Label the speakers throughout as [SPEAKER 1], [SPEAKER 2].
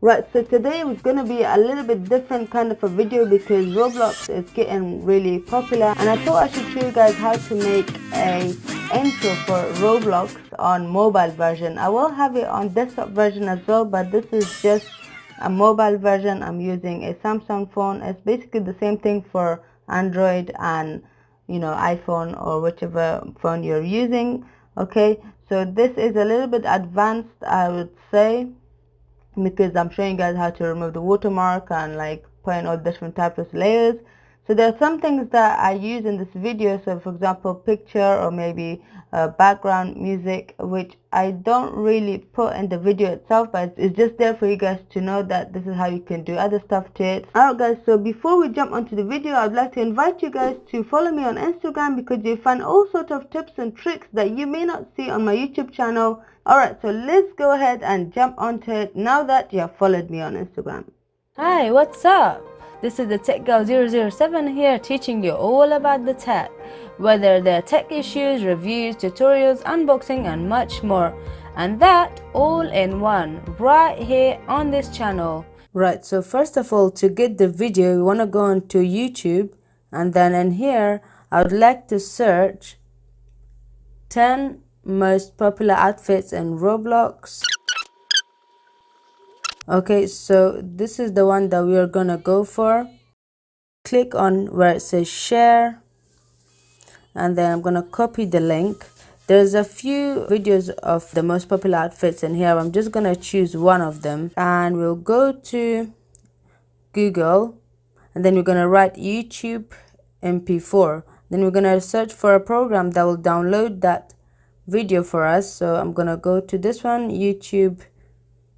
[SPEAKER 1] Right, so today was going to be a little bit different kind of a video because Roblox is getting really popular, and I thought I should show you guys how to make a intro for Roblox on mobile version. I will have it on desktop version as well, but this is just a mobile version. I'm using a Samsung phone. It's basically the same thing for Android and iPhone or whichever phone you're using. Okay, so this is a little bit advanced, I would say, because I'm showing you guys how to remove the watermark and like put in all different types of layers. So there are some things that I use in this video, so for example picture or maybe background music, which I don't really put in the video itself, but it's just there for you guys to know that this is how you can do other stuff to it. Alright guys, so before we jump onto the video, I'd like to invite you guys to follow me on Instagram because you'll find all sorts of tips and tricks that you may not see on my YouTube channel. Alright, so let's go ahead and jump onto it now that you have followed me on Instagram.
[SPEAKER 2] Hi, what's up? This is the Tech Girl 007 here, teaching you all about the tech, whether they're tech issues, reviews, tutorials, unboxing and much more, and that all in one right here on this channel. Right, so first of all, to get the video you want to go on to YouTube, and then in here I would like to search 10 most popular outfits in Roblox. Okay, so this is the one that we are gonna go for. Click on where it says share, and then I'm gonna copy the link. There's a few videos of the most popular outfits in here. I'm just gonna choose one of them, and we'll go to Google, and then we're gonna write YouTube MP4. Then we're gonna search for a program that will download that video for us. So I'm gonna go to this one, YouTube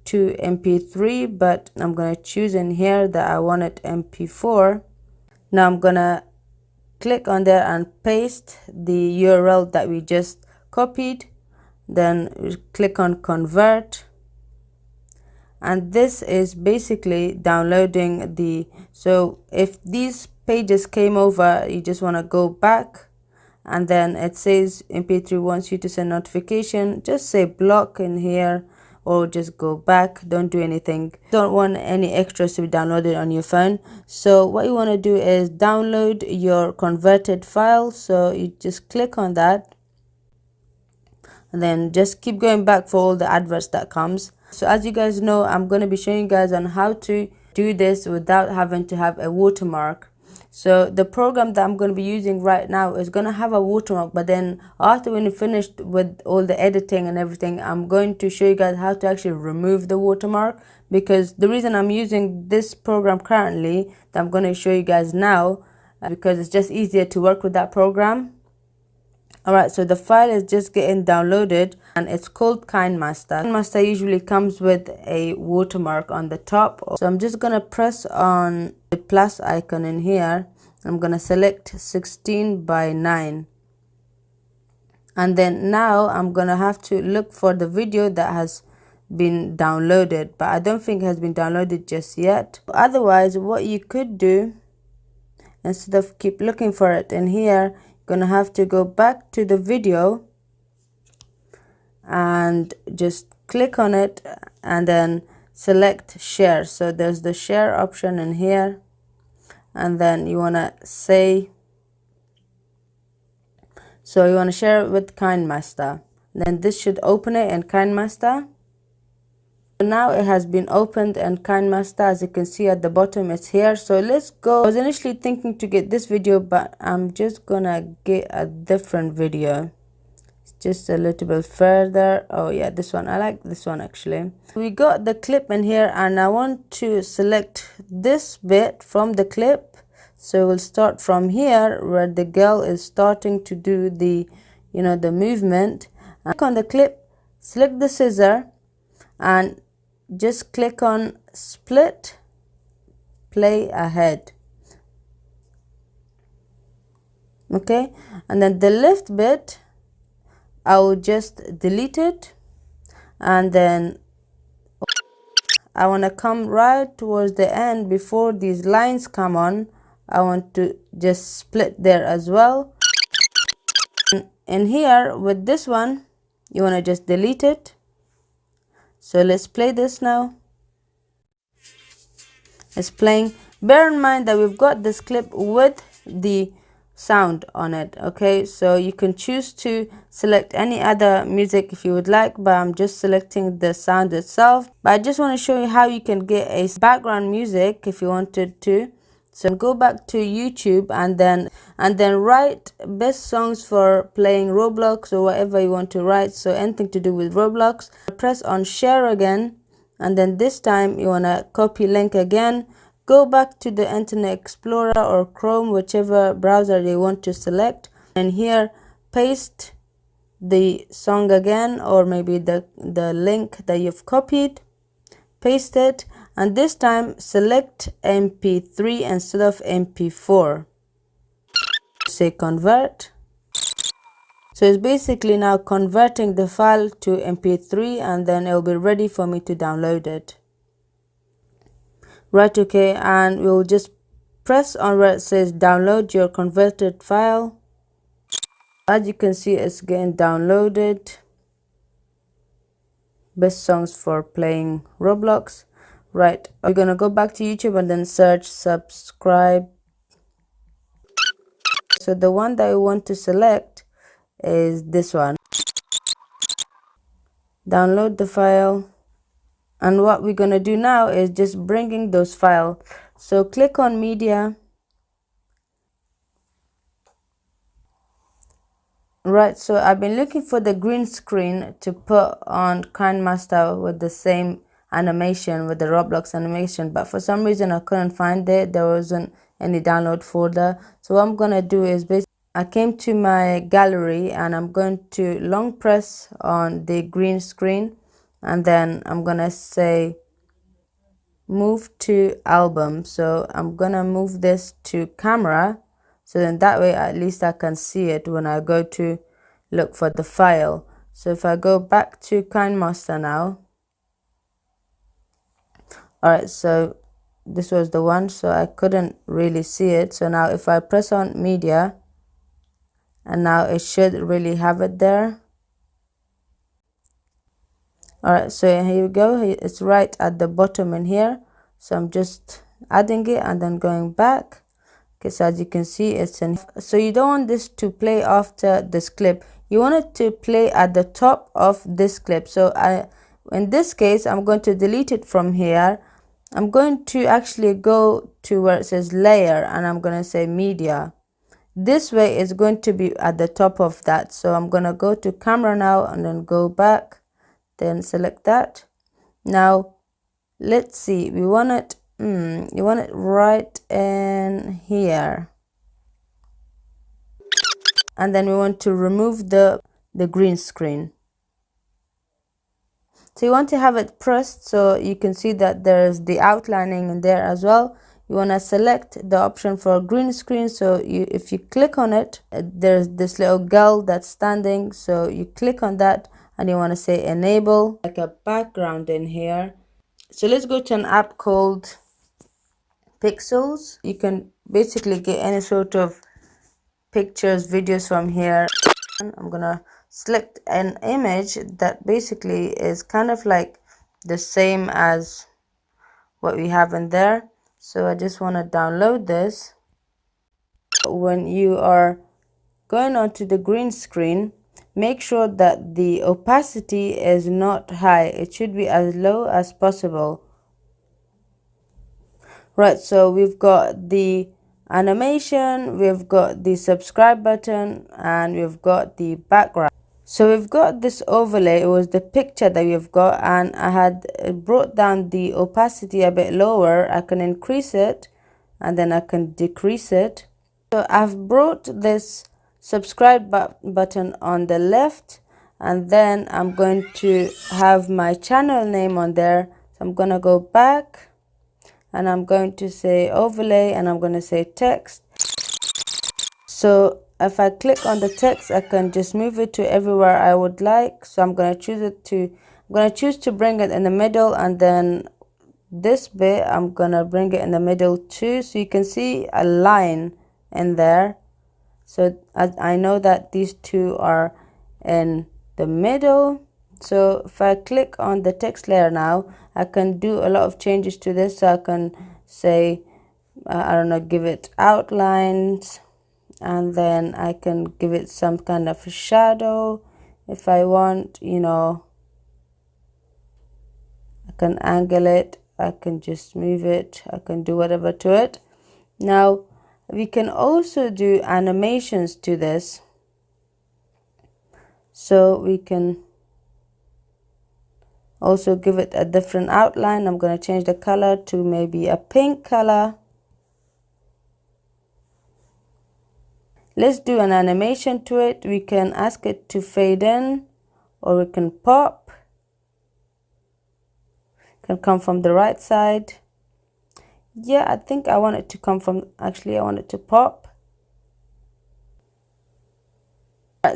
[SPEAKER 2] to MP3, but I'm gonna choose in here that I want it MP4. Now I'm gonna click on there and paste the URL that we just copied. Then we click on convert, and this is basically downloading the, so if these pages came over, you just want to go back, and then it says MP3 wants you to send notification, just say block in here or just go back. Don't do anything. Don't want any extras to be downloaded on your phone. So what you want to do is download your converted file. So you just click on that, and then just keep going back for all the adverts that comes. So as you guys know, I'm going to be showing you guys on how to do this without having to have a watermark. So the program that I'm going to be using right now is going to have a watermark, but then after when you finished with all the editing and everything, I'm going to show you guys how to actually remove the watermark, because the reason I'm using this program currently that I'm going to show you guys now, because it's just easier to work with that program. Alright, so the file is just getting downloaded, and it's called KineMaster. KineMaster usually comes with a watermark on the top. So I'm just gonna press on the plus icon in here. I'm gonna select 16 by 9. And then now I'm gonna have to look for the video that has been downloaded, but I don't think it has been downloaded just yet. Otherwise, what you could do, instead of keep looking for it in here, gonna have to go back to the video and just click on it and then select share. So there's the share option in here, and then you want to say, so you want to share it with KineMaster. Then this should open it in KineMaster. Now it has been opened in KineMaster. As you can see at the bottom, it's here. So let's go. I was initially thinking to get this video, but I'm just gonna get a different video. It's just a little bit further. Oh yeah, this one. I like this one actually. We got the clip in here, and I want to select this bit from the clip. So we'll start from here where the girl is starting to do the, the movement. Click on the clip, select the scissor, and just click on split play ahead. Okay, and then the left bit I will just delete it, and then I want to come right towards the end before these lines come on. I want to just split there as well. And here with this one, you want to just delete it. So let's play this now. is playing. Bear in mind that we've got this clip with the sound on it. Okay, so you can choose to select any other music if you would like, but I'm just selecting the sound itself. But I just want to show you how you can get a background music if you wanted to. So go back to YouTube and then write best songs for playing Roblox or whatever you want to write, so anything to do with Roblox. Press on share again, and then this time you want to copy link again. Go back to the Internet Explorer or Chrome, whichever browser you want to select, and here paste the song again, or maybe the link that you've copied. Paste it, and this time select MP3 instead of MP4. Say convert. So it's basically now converting the file to MP3, and then it will be ready for me to download it. Right, okay, and we'll just press on where it says download your converted file. As you can see, it's getting downloaded. Best songs for playing Roblox. Right, we're gonna go back to YouTube and then search subscribe. So the one that we want to select is this one. Download the file, and what we're gonna do now is just bringing those files. So click on media. Right, so I've been looking for the green screen to put on KineMaster with the same animation, with the Roblox animation, but for some reason I couldn't find it. There wasn't any download folder. So what I'm gonna do is basically I came to my gallery and I'm going to long press on the green screen, and then I'm gonna say move to album. So I'm gonna move this to camera, so then that way at least I can see it when I go to look for the file. So if I go back to KineMaster now, alright, so this was the one, so I couldn't really see it. So now if I press on media, and now it should really have it there. Alright, so here you go, it's right at the bottom in here. So I'm just adding it and then going back. Okay, so as you can see, it's in. So you don't want this to play after this clip. You want it to play at the top of this clip. So in this case, I'm going to delete it from here. I'm going to actually go to where it says layer, and I'm going to say media. This way it's going to be at the top of that. So I'm going to go to camera now and then go back, then select that. Now let's see, we want it you want it right in here, and then we want to remove the green screen. So you want to have it pressed so you can see that there's the outlining in there as well. You want to select the option for green screen. So if you click on it, there's this little girl that's standing, so you click on that and you want to say enable like a background in here. So let's go to an app called Pixels. You can basically get any sort of pictures, videos from here. I'm gonna select an image that basically is kind of like the same as what we have in there. So I just want to download this. When you are going onto the green screen, make sure that the opacity is not high. It should be as low as possible. Right, so we've got the animation, we've got the subscribe button, and we've got the background. So we've got this overlay. It was the picture that we've got, and I had brought down the opacity a bit lower. I can increase it and then I can decrease it. So I've brought this subscribe button on the left, and then I'm going to have my channel name on there. So I'm gonna go back and I'm going to say overlay, and I'm going to say text. So if I click on the text, I can just move it to everywhere I would like. So I'm going to choose to bring it in the middle, and then this bit I'm going to bring it in the middle too, so you can see a line in there. So I know that these two are in the middle. So if I click on the text layer now, I can do a lot of changes to this. So I can say, I don't know, give it outlines, and then I can give it some kind of shadow if I want, you know. I can angle it, I can just move it, I can do whatever to it. Now we can also do animations to this, so we can also give it a different outline. I'm going to change the color to maybe a pink color. Let's do an animation to it. We can ask it to fade in, or we can pop. It can come from the right side. Yeah, I think I want it to come from, actually I want it to pop.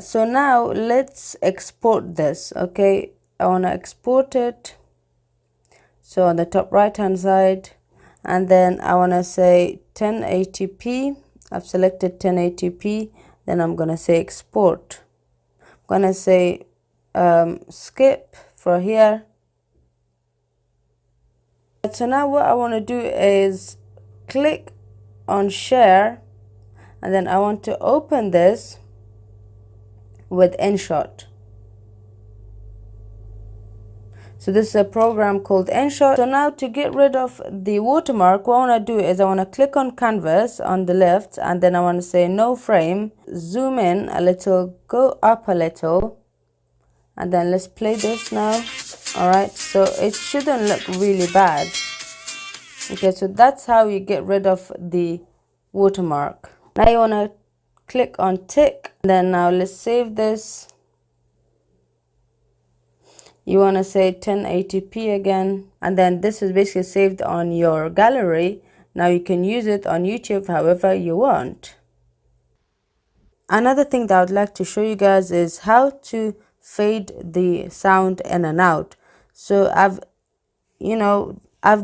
[SPEAKER 2] So now let's export this. Okay, I want to export it. So on the top right hand side, and then I want to say 1080p. I've selected 1080p. Then I'm going to say export. I'm going to say skip for here. So now what I want to do is click on share, and then I want to open this with InShot. So this is a program called InShot. So now to get rid of the watermark, what I want to do is I want to click on canvas on the left, and then I want to say no frame, zoom in a little, go up a little, and then let's play this now. Alright, so it shouldn't look really bad. Okay, so that's how you get rid of the watermark. Now you want to click on tick, then now let's save this. You want to say 1080p again, and then this is basically saved on your gallery. Now you can use it on YouTube however you want. Another thing that I would like to show you guys is how to fade the sound in and out. So I've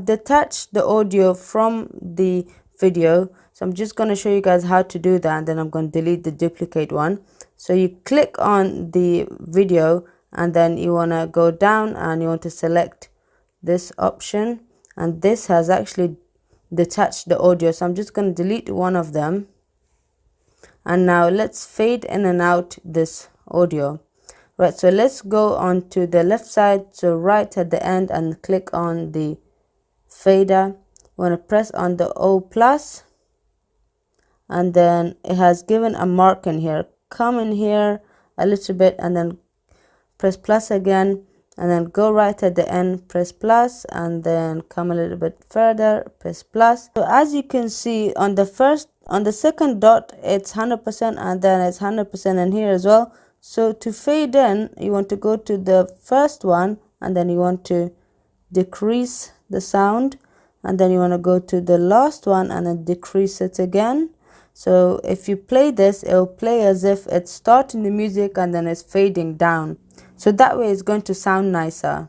[SPEAKER 2] detached the audio from the video, so I'm just going to show you guys how to do that, and then I'm going to delete the duplicate one. So you click on the video, and then you want to go down and you want to select this option, and this has actually detached the audio, so I'm just going to delete one of them. And now let's fade in and out this audio. Right, so let's go on to the left side, so right at the end, and click on the fader. You want to press on the O plus, and then it has given a mark in here. Come in here a little bit, and then press plus again, and then go right at the end, press plus, and then come a little bit further, press plus. So as you can see on the second dot, it's 100%, and then it's 100% in here as well. So to fade in, you want to go to the first one, and then you want to decrease the sound, and then you want to go to the last one and then decrease it again. So if you play this, it will play as if it's starting the music and then it's fading down. So that way it's going to sound nicer.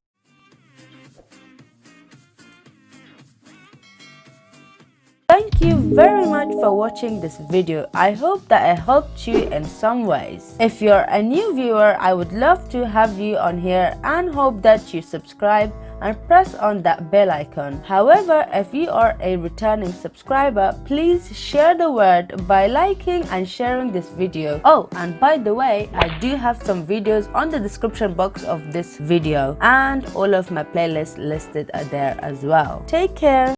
[SPEAKER 2] Thank you very much for watching this video. I hope that it helped you in some ways. If you're a new viewer, I would love to have you on here and hope that you subscribe and press on that bell icon. However, if you are a returning subscriber, please share the word by liking and sharing this video. Oh, and by the way, I do have some videos on the description box of this video, and all of my playlists listed are there as well. Take care.